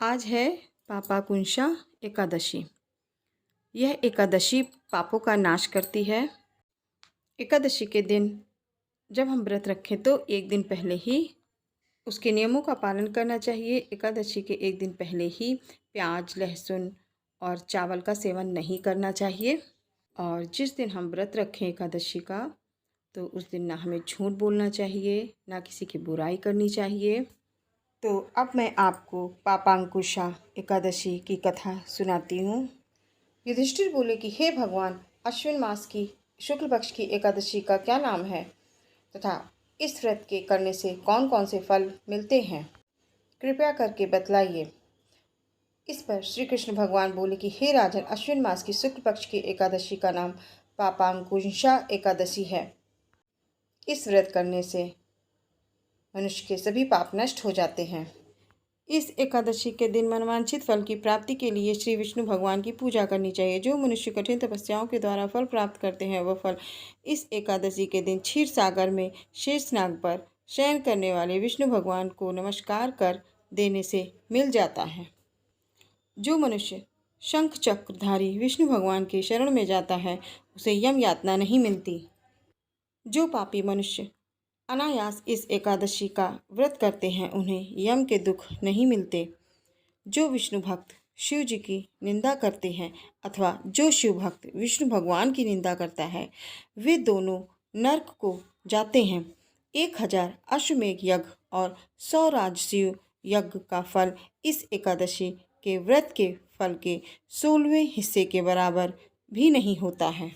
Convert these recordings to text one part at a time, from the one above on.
आज है पापाकुंशा एकादशी। यह एकादशी पापों का नाश करती है। एकादशी के दिन जब हम व्रत रखें तो एक दिन पहले ही उसके नियमों का पालन करना चाहिए। एकादशी के एक दिन पहले ही प्याज, लहसुन और चावल का सेवन नहीं करना चाहिए। और जिस दिन हम व्रत रखें एकादशी का, तो उस दिन ना हमें झूठ बोलना चाहिए, ना किसी की बुराई करनी चाहिए। तो अब मैं आपको पापांकुशा एकादशी की कथा सुनाती हूँ। युधिष्ठिर बोले कि हे भगवान, अश्विन मास की शुक्ल पक्ष की एकादशी का क्या नाम है तथा इस व्रत के करने से कौन कौन से फल मिलते हैं, कृपया करके बतलाइए। इस पर श्री कृष्ण भगवान बोले कि हे राजन, अश्विन मास की शुक्ल पक्ष की एकादशी का नाम पापांकुशा एकादशी है। इस व्रत करने से मनुष्य के सभी पाप नष्ट हो जाते हैं। इस एकादशी के दिन मनवांछित फल की प्राप्ति के लिए श्री विष्णु भगवान की पूजा करनी चाहिए। जो मनुष्य कठिन तपस्याओं के द्वारा फल प्राप्त करते हैं, वह फल इस एकादशी के दिन क्षीर सागर में शेषनाग पर शयन करने वाले विष्णु भगवान को नमस्कार कर देने से मिल जाता है। जो मनुष्य शंख चक्रधारी विष्णु भगवान के शरण में जाता है, उसे यम यातना नहीं मिलती। जो पापी मनुष्य अनायास इस एकादशी का व्रत करते हैं, उन्हें यम के दुख नहीं मिलते। जो विष्णु भक्त शिव जी की निंदा करते हैं अथवा जो शिव भक्त विष्णु भगवान की निंदा करता है, वे दोनों नरक को जाते हैं। 1000 अश्वमेघ यज्ञ और 100 राजसूय यज्ञ का फल इस एकादशी के व्रत के फल के 16वें हिस्से के बराबर भी नहीं होता है।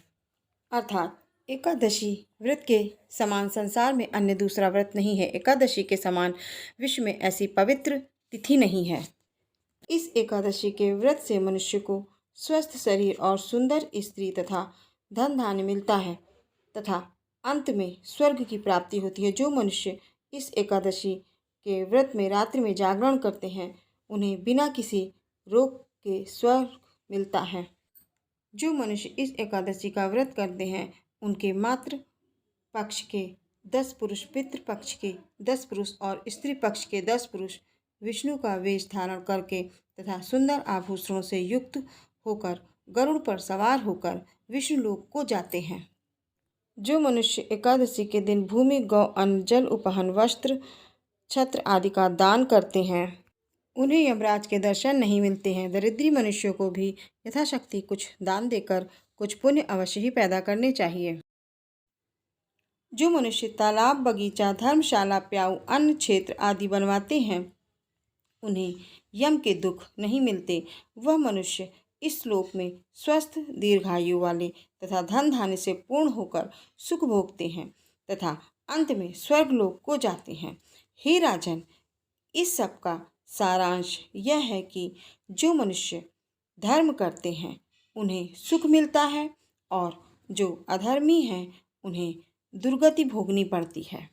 अर्थात एकादशी व्रत के समान संसार में अन्य दूसरा व्रत नहीं है। एकादशी के समान विश्व में ऐसी पवित्र तिथि नहीं है। इस एकादशी के व्रत से मनुष्य को स्वस्थ शरीर और सुंदर स्त्री तथा धन धान्य मिलता है तथा अंत में स्वर्ग की प्राप्ति होती है। जो मनुष्य इस एकादशी के व्रत में रात्रि में जागरण करते हैं, उन्हें बिना किसी रोग के स्वर्ग मिलता है। जो मनुष्य इस एकादशी का व्रत करते हैं, उनके मातृ पक्ष के 10 पुरुष, पितृ पक्ष के 10 पुरुष और स्त्री पक्ष के 10 पुरुष विष्णु का वेश धारण करके तथा सुंदर आभूषणों से युक्त होकर गरुड़ पर सवार होकर विष्णु लोक को जाते हैं। जो मनुष्य एकादशी के दिन भूमि, गौ, अन्न, जल, उपहन, वस्त्र, छत्र आदि का दान करते हैं, उन्हें यमराज के दर्शन नहीं मिलते हैं। दरिद्री मनुष्यों को भी यथाशक्ति कुछ दान देकर कुछ पुण्य अवश्य ही पैदा करने चाहिए। जो मनुष्य तालाब, बगीचा, धर्मशाला, प्याऊ, अन्न क्षेत्र आदि बनवाते हैं, उन्हें यम के दुख नहीं मिलते। वह मनुष्य इस लोक में स्वस्थ, दीर्घायु वाले तथा धन धान्य से पूर्ण होकर सुख भोगते हैं तथा अंत में स्वर्ग लोक को जाते हैं। हे राजन, इस सब का सारांश यह है कि जो मनुष्य धर्म करते हैं, उन्हें सुख मिलता है और जो अधर्मी हैं, उन्हें दुर्गति भोगनी पड़ती है।